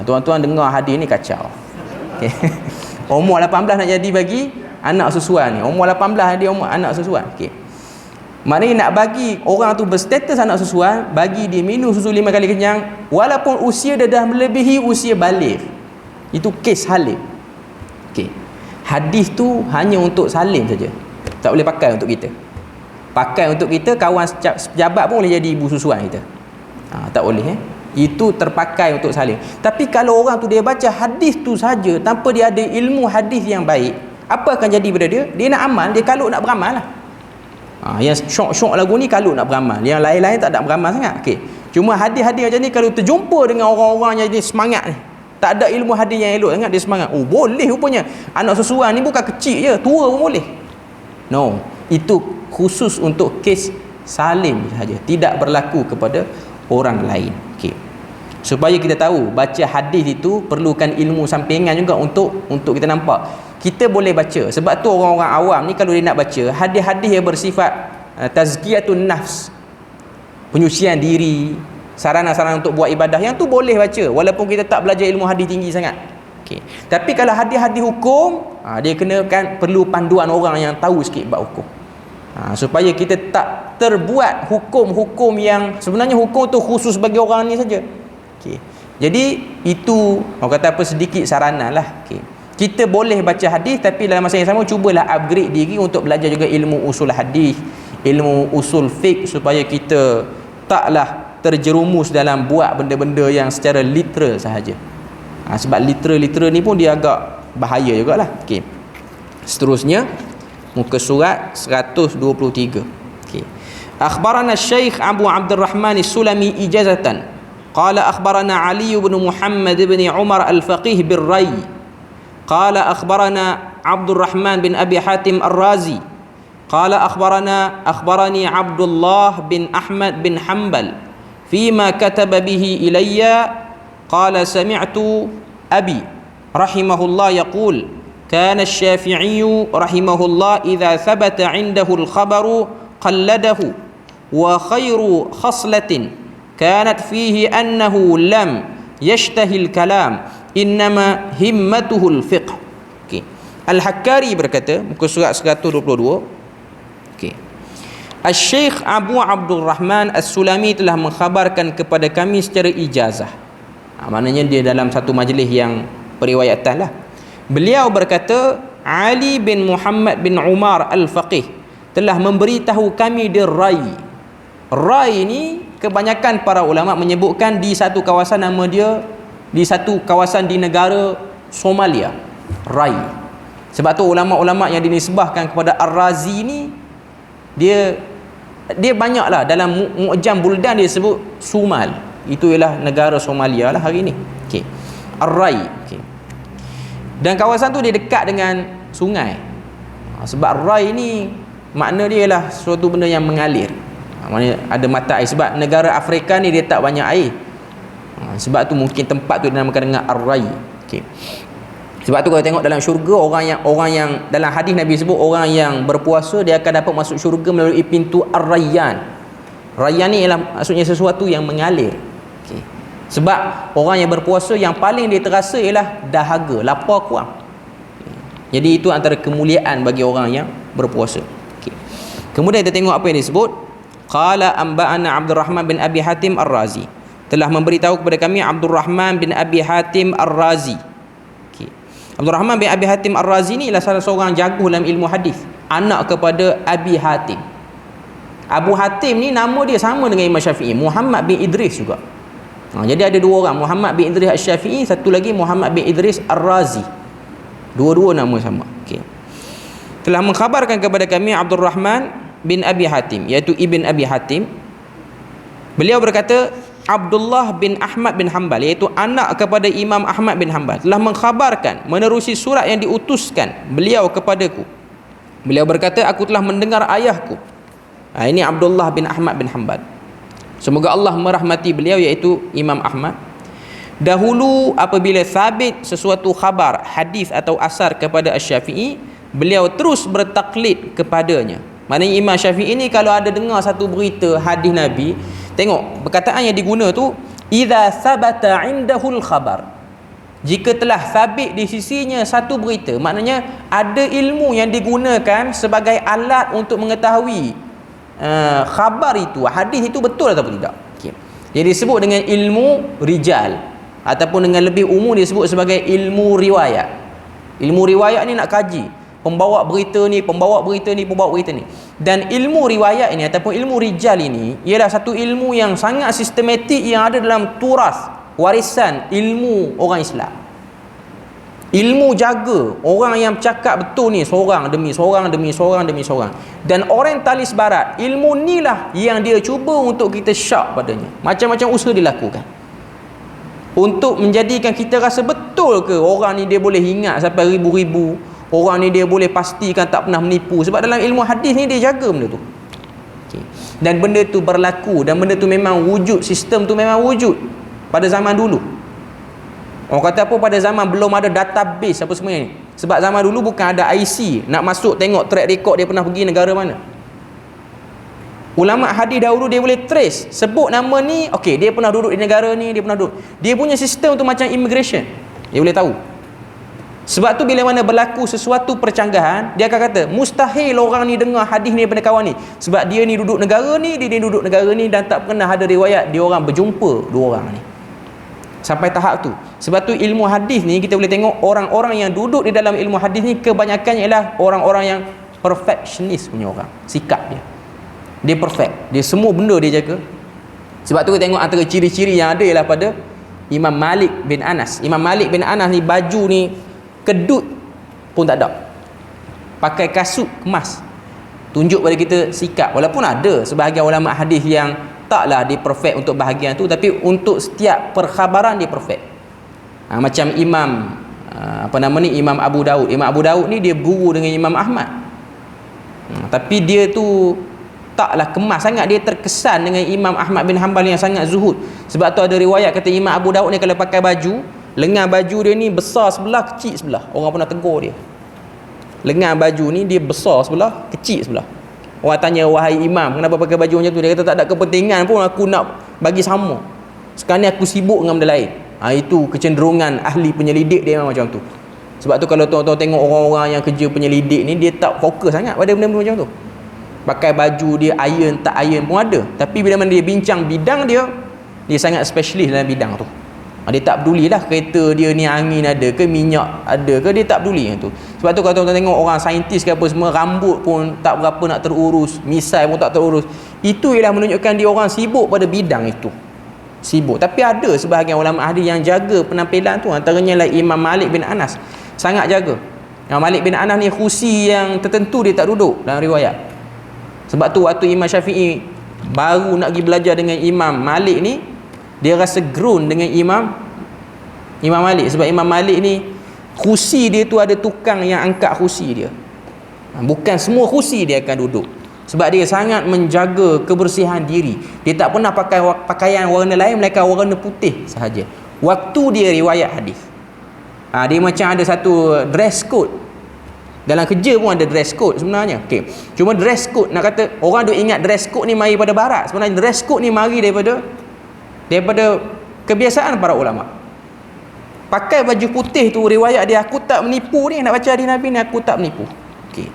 Tuan-tuan dengar hadis ni kacau. Okay. Umur 18 nak jadi bagi anak susuan ni. Umur 18 dia umur anak susuan. Okay. Maknanya nak bagi orang tu berstatus anak susuan, bagi dia minum susu 5 kali kenyang walaupun usia dia dah melebihi usia baligh. Itu kes Salim. Okey. Hadis tu hanya untuk Salim saja. Tak boleh pakai untuk kita. Pakai untuk kita, kawan pejabat pun boleh jadi ibu susuan kita. Tak boleh Itu terpakai untuk Salim. Tapi kalau orang tu dia baca hadis tu saja tanpa dia ada ilmu hadis yang baik, apa akan jadi pada dia? Dia nak amal, dia kalau nak beramal lah. Yang syok-syok lagu ni kalau nak beramal, yang lain-lain tak nak beramal sangat. Okey. Cuma hadis-hadis macam ni kalau terjumpa dengan orang-orang yang dia semangat ni, tak ada ilmu hadis yang elok sangat, dia semangat. Oh, boleh rupanya. Anak susuan ni bukan kecil je, tua pun boleh. No, itu khusus untuk kes Salim sahaja, tidak berlaku kepada orang lain. Okey. Supaya kita tahu baca hadis itu perlukan ilmu sampingan juga untuk kita nampak. Kita boleh baca. Sebab tu orang-orang awam ni kalau dia nak baca hadis-hadis yang bersifat tazkiyatun nafs, penyucian diri, sarana-sarana untuk buat ibadah, yang tu boleh baca walaupun kita tak belajar ilmu hadis tinggi sangat. Okey. Tapi kalau hadis-hadis hukum, dia kena kan perlu panduan orang yang tahu sikit bab hukum. Supaya kita tak terbuat hukum-hukum yang sebenarnya hukum tu khusus bagi orang ni saja. Okey. Jadi itu orang kata apa, sedikit saranan lah. Okey. Kita boleh baca hadis, tapi dalam masa yang sama cubalah upgrade diri untuk belajar juga ilmu usul hadis, ilmu usul fiqh, supaya kita taklah terjerumus dalam buat benda-benda yang secara literal sahaja. Sebab literal ni pun dia agak bahaya jugalah. Okey. Seterusnya muka surat 123. Okey. Akhbarana Syekh Abu Abdurrahman As-Sulami ijazatan. Qala akhbarana Ali bin Muhammad bin Umar Al-Faqih bir-Ray. Qala akhbarana Abdurrahman bin Abi Hatim Ar-Razi. Qala akhbarani Abdullah bin Ahmad bin Hanbal fima kataba bihi ilayya. Qala sami'tu abi rahimahullah yaqul kana asy-Syafi'i rahimahullah idza thabata 'indahu al-khabaru qalladahu wa khairu khaslatin kanat fihi annahu lam yashtahi al-kalam innama himmatuhu al-fiqh. Okey. Al-Hakkari berkata muka surat 122. Okey. Asy-Syaikh Abu Abdurrahman As-Sulami telah mengkhabarkan kepada kami secara ijazah. Maknanya dia dalam satu majlis yang periwayatan lah. Beliau berkata Ali bin Muhammad bin Umar Al-Faqih telah memberitahu kami di Rai. Rai ni kebanyakan para ulama menyebutkan di satu kawasan, nama dia di satu kawasan di negara Somalia, Rai. Sebab tu ulama-ulama yang dinisbahkan kepada Ar-Razi ni dia banyaklah dalam Mu'jam Buldan dia sebut Sumal. Itu ialah negara Somalia lah hari ni. Okey. Ar-Rai. Okey. Dan kawasan tu dia dekat dengan sungai. Sebab Ar-Rai ni makna dia ialah suatu benda yang mengalir. Maknanya ada mata air. Sebab negara Afrika ni dia tak banyak air. Sebab tu mungkin tempat tu dinamakan dengan Ar-Rai. Okey. Sebab tu kalau tengok dalam syurga, orang yang dalam hadis Nabi sebut orang yang berpuasa dia akan dapat masuk syurga melalui pintu Ar-Rayyan. Rayyan ni ialah maksudnya sesuatu yang mengalir. Okay. Sebab orang yang berpuasa yang paling dia terasa ialah dahaga, lapar kurang. Okay. Jadi itu antara kemuliaan bagi orang yang berpuasa. Okay. Kemudian kita tengok apa yang disebut. Qala amba'ana Abdurrahman bin Abi Hatim Ar-Razi. Telah memberitahu kepada kami Abdurrahman bin Abi Hatim Ar-Razi. Okay. Abdurrahman bin Abi Hatim Ar-Razi ni ialah salah seorang jago dalam ilmu hadis, anak kepada Abi Hatim. Abu Hatim ni nama dia sama dengan Imam Syafi'i, Muhammad bin Idris juga. Jadi ada dua orang, Muhammad bin Idris Asy-Syafi'i, satu lagi Muhammad bin Idris Ar-Razi. Dua-dua nama sama. Okey. Telah mengkhabarkan kepada kami Abdurrahman bin Abi Hatim, iaitu Ibn Abi Hatim. Beliau berkata Abdullah bin Ahmad bin Hanbal, iaitu anak kepada Imam Ahmad bin Hanbal, telah mengkhabarkan menerusi surat yang diutuskan beliau kepadaku. Beliau berkata aku telah mendengar ayahku. Ini Abdullah bin Ahmad bin Hanbal. Semoga Allah merahmati beliau, iaitu Imam Ahmad. Dahulu apabila sabit sesuatu khabar, hadis atau asar kepada Asy-Syafi'i, beliau terus bertaklid kepadanya. Maknanya Imam Syafi'i ni kalau ada dengar satu berita hadis Nabi, tengok perkataan yang diguna tu, idza sabata indahul khabar. Jika telah sabit di sisinya satu berita, maknanya ada ilmu yang digunakan sebagai alat untuk mengetahui khabar itu, hadis itu betul ataupun tidak. Okay. Jadi disebut dengan ilmu rijal, ataupun dengan lebih umum disebut sebagai ilmu riwayat. Ilmu riwayat ni nak kaji pembawa berita ni, pembawa berita ni, pembawa berita ni. Dan ilmu riwayat ini ataupun ilmu rijal ini ialah satu ilmu yang sangat sistematik yang ada dalam turas, warisan ilmu orang Islam. Ilmu jaga orang yang bercakap betul ni, seorang demi seorang demi seorang demi seorang. Dan orientalis barat, ilmu ni lah yang dia cuba untuk kita syak padanya. Macam-macam usaha dilakukan untuk menjadikan kita rasa betul ke orang ni dia boleh ingat sampai ribu-ribu, orang ni dia boleh pastikan tak pernah menipu. Sebab dalam ilmu hadis ni dia jaga benda tu. Okay. Dan benda tu berlaku, dan benda tu memang wujud, sistem tu memang wujud pada zaman dulu. Orang kata apa, pada zaman belum ada database apa semua ni. Sebab zaman dulu bukan ada IC, nak masuk tengok track record dia pernah pergi negara mana. Ulama hadis dahulu dia boleh trace, sebut nama ni, okey dia pernah duduk di negara ni, dia pernah duduk. Dia punya sistem tu macam immigration. Dia boleh tahu. Sebab tu bila mana berlaku sesuatu percanggahan, dia akan kata mustahil orang ni dengar hadis ni daripada kawan ni, sebab dia ni duduk negara ni, dia ni duduk negara ni, dan tak pernah ada riwayat dia orang berjumpa dua orang ni. Sampai tahap tu. Sebab tu ilmu hadis ni kita boleh tengok orang-orang yang duduk di dalam ilmu hadis ni kebanyakannya ialah orang-orang yang perfectionist punya orang. Sikap dia perfect, dia semua benda dia jaga. Sebab tu kita tengok antara ciri-ciri yang ada ialah pada Imam Malik bin Anas. Imam Malik bin Anas ni baju ni kedut pun tak ada, pakai kasut kemas, tunjuk pada kita sikap. Walaupun ada sebahagian ulama hadis yang taklah dia perfect untuk bahagian tu, tapi untuk setiap perkhabaran dia perfect. Macam Imam Imam Abu Daud. Imam Abu Daud ni dia guru dengan Imam Ahmad, tapi dia tu taklah kemas sangat. Dia terkesan dengan Imam Ahmad bin Hanbal yang sangat zuhud. Sebab tu ada riwayat kata Imam Abu Daud ni kalau pakai baju, lengan baju dia ni besar sebelah, kecil sebelah. Orang pernah tegur dia, lengan baju ni dia besar sebelah, kecil sebelah. Orang tanya, wahai imam, kenapa pakai baju macam tu? Dia kata tak ada kepentingan pun, aku nak bagi sama. Sekarang ni aku sibuk dengan benda lain. Itu kecenderungan ahli penyelidik dia memang macam tu. Sebab tu kalau tuan-tuan tengok orang-orang yang kerja penyelidik ni, dia tak fokus sangat pada benda-benda macam tu. Pakai baju dia iron tak iron pun ada, tapi bila mana dia bincang bidang dia, dia sangat specialist dalam bidang tu. Dia tak peduli lah kereta dia ni angin ada ke, minyak ada ke, dia tak peduli yang tu. Sebab tu kalau tuan-tuan tengok orang saintis ke apa semua, rambut pun tak berapa nak terurus, misai pun tak terurus. Itu ialah menunjukkan dia orang sibuk pada bidang itu, sibuk. Tapi ada sebahagian ulama hadis yang jaga penampilan tu. Antaranya lah Imam Malik bin Anas, sangat jaga. Imam Malik bin Anas ni kursi yang tertentu dia tak duduk dalam riwayat. Sebab tu waktu Imam Syafi'i baru nak pergi belajar dengan Imam Malik ni, dia rasa grown dengan Imam Malik. Sebab Imam Malik ni kursi dia tu ada tukang yang angkat kursi dia. Bukan semua kursi dia akan duduk. Sebab dia sangat menjaga kebersihan diri. Dia tak pernah pakai pakaian warna lain melainkan warna putih sahaja waktu dia riwayat hadis. Dia macam ada satu dress code. Dalam kerja pun ada dress code sebenarnya. Okey. Cuma dress code, nak kata orang duk ingat dress code ni mari pada barat. Sebenarnya dress code ni mari daripada kebiasaan para ulama. Pakai baju putih tu riwayat dia, aku tak menipu ni, nak baca hadis Nabi ni aku tak menipu. Okey.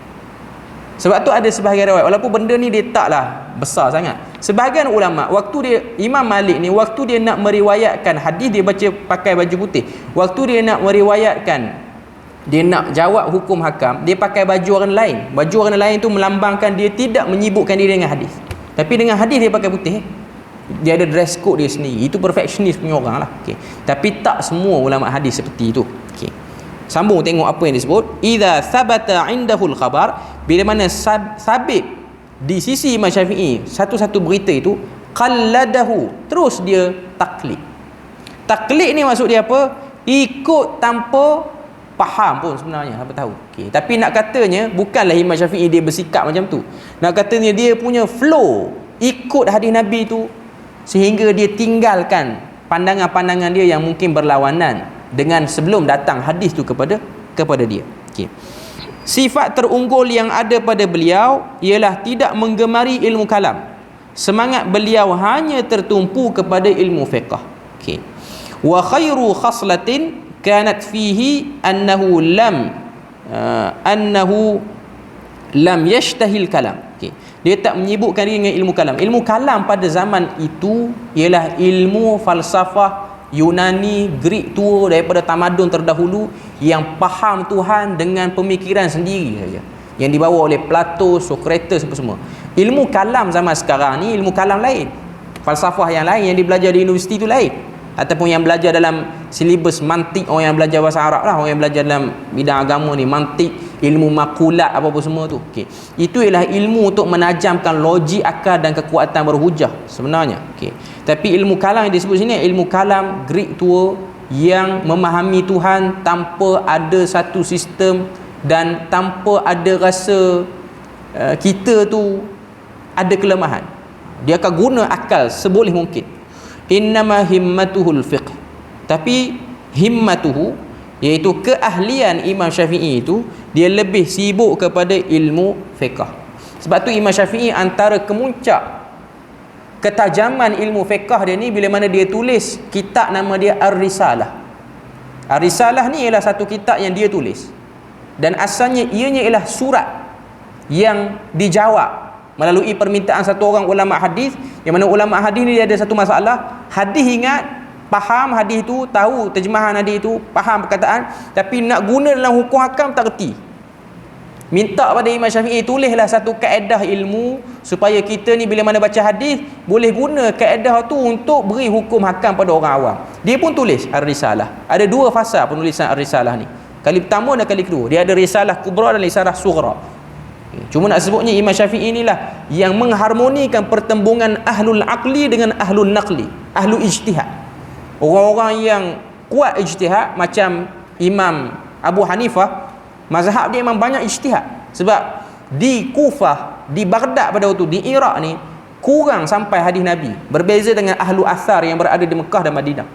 Sebab tu ada sebahagian riwayat, walaupun benda ni dia taklah besar sangat. Sebahagian ulama waktu dia, Imam Malik ni waktu dia nak meriwayatkan hadis, dia baca pakai baju putih. Waktu dia nak meriwayatkan, dia nak jawab hukum hakam, dia pakai baju orang lain. Baju orang lain tu melambangkan dia tidak menyibukkan diri dengan hadis, tapi dengan hadis dia pakai putih. Dia ada dress code dia sendiri. Itu perfectionist punya orang lah. Okay. Tapi tak semua ulama hadis seperti itu. Okay. Sambung tengok apa yang disebut. Idza thabata indahul khabar, bila mana sabit di sisi Imam Syafi'i satu-satu berita itu, qalladahu, terus dia taklid. Taklid ni maksud dia apa? Ikut tanpa faham pun sebenarnya, apa tahu. Okay. Tapi nak katanya bukanlah Imam Syafi'i dia bersikap macam tu. Nak katanya dia punya flow ikut hadis Nabi tu, sehingga dia tinggalkan pandangan-pandangan dia yang mungkin berlawanan dengan sebelum datang hadis tu kepada dia. Okay. Sifat terunggul yang ada pada beliau ialah tidak menggemari ilmu kalam. Semangat beliau hanya tertumpu kepada ilmu fiqh. Okay. Wa khairu khaslatin kanat fihi annahu lam yashtahil kalam. Okay. Dia tak menyibukkan diri dengan ilmu kalam. Ilmu kalam pada zaman itu ialah ilmu falsafah Yunani, Greek tua, daripada tamadun terdahulu yang faham Tuhan dengan pemikiran sendiri saja, yang dibawa oleh Plato, Socrates, apa semua. Ilmu kalam zaman sekarang ni ilmu kalam lain. Falsafah yang lain yang dibelajar di universiti itu lain, ataupun yang belajar dalam silibus mantik, orang yang belajar bahasa Arab lah, orang yang belajar dalam bidang agama ni, mantik, ilmu makulat, apa-apa semua tu. Okay. Itu ialah ilmu untuk menajamkan logik, akal dan kekuatan berhujah sebenarnya. Okay. Tapi ilmu kalam yang disebut sini, ilmu kalam Greek tua yang memahami Tuhan tanpa ada satu sistem dan tanpa ada rasa kita tu ada kelemahan. Dia akan guna akal seboleh mungkin. Innama himmatuhul fiqh. Tapi himmatuhu, iaitu keahlian Imam Syafi'i itu, dia lebih sibuk kepada ilmu fiqh. Sebab tu Imam Syafi'i antara kemuncak ketajaman ilmu fiqh dia ni bila mana dia tulis kitab nama dia Ar-Risalah. Ar-Risalah ni ialah satu kitab yang dia tulis, dan asalnya ianya ialah surat yang dijawab melalui permintaan satu orang ulama hadis, yang mana ulama hadis ni dia ada satu masalah. Hadis ingat, faham hadis tu, tahu terjemahan hadis tu, faham perkataan, tapi nak guna dalam hukum hakam tak reti. Minta pada Imam Syafi'i, tulislah satu kaedah ilmu supaya kita ni bila mana baca hadis boleh guna kaedah tu untuk beri hukum hakam pada orang awam. Dia pun tulis Ar-Risalah. Ada dua fasa penulisan Ar-Risalah ni. Kali pertama dan kali kedua. Dia ada Risalah Kubra dan Risalah Sughra. Cuma nak sebutnya Imam Syafi'i inilah yang mengharmonikan pertembungan ahlul aqli dengan ahlul naqli, ahlu ijtihad. Orang-orang yang kuat ijtihad macam Imam Abu Hanifah, mazhab dia memang banyak ijtihad. Sebab di Kufah, di Baghdad pada waktu, di Iraq ni kurang sampai hadis Nabi. Berbeza dengan ahlu athar yang berada di Mekah dan Madinah.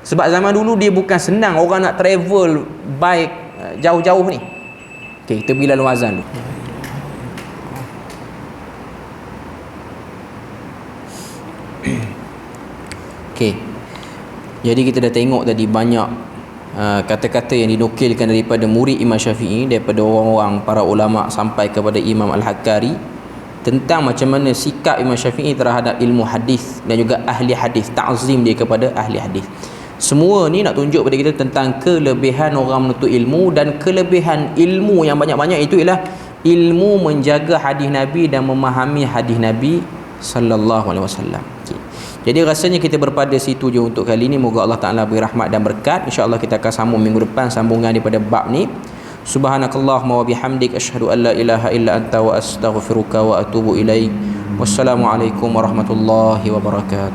Sebab zaman dulu dia bukan senang orang nak travel by jauh-jauh ni. Okey, kita bila luazan dulu. Okey. Jadi kita dah tengok tadi banyak kata-kata yang dinukilkan daripada murid Imam Syafi'i, daripada orang-orang para ulama sampai kepada Imam Al-Hakkari, tentang macam mana sikap Imam Syafi'i terhadap ilmu hadis dan juga ahli hadis, ta'zim dia kepada ahli hadis. Semua ni nak tunjuk pada kita tentang kelebihan orang menuntut ilmu, dan kelebihan ilmu yang banyak-banyak itu ialah ilmu menjaga hadis Nabi dan memahami hadis Nabi sallallahu alaihi wasallam. Jadi rasanya kita berpada situ je untuk kali ini. Moga Allah Ta'ala beri rahmat dan berkat. InsyaAllah kita akan sambung minggu depan sambungan daripada bab ni. Subhanakallahumma wa bihamdik, asyhadu an la ilaha illa anta wa astaghfiruka wa atubu ilaik. Wassalamualaikum warahmatullahi wabarakatuh.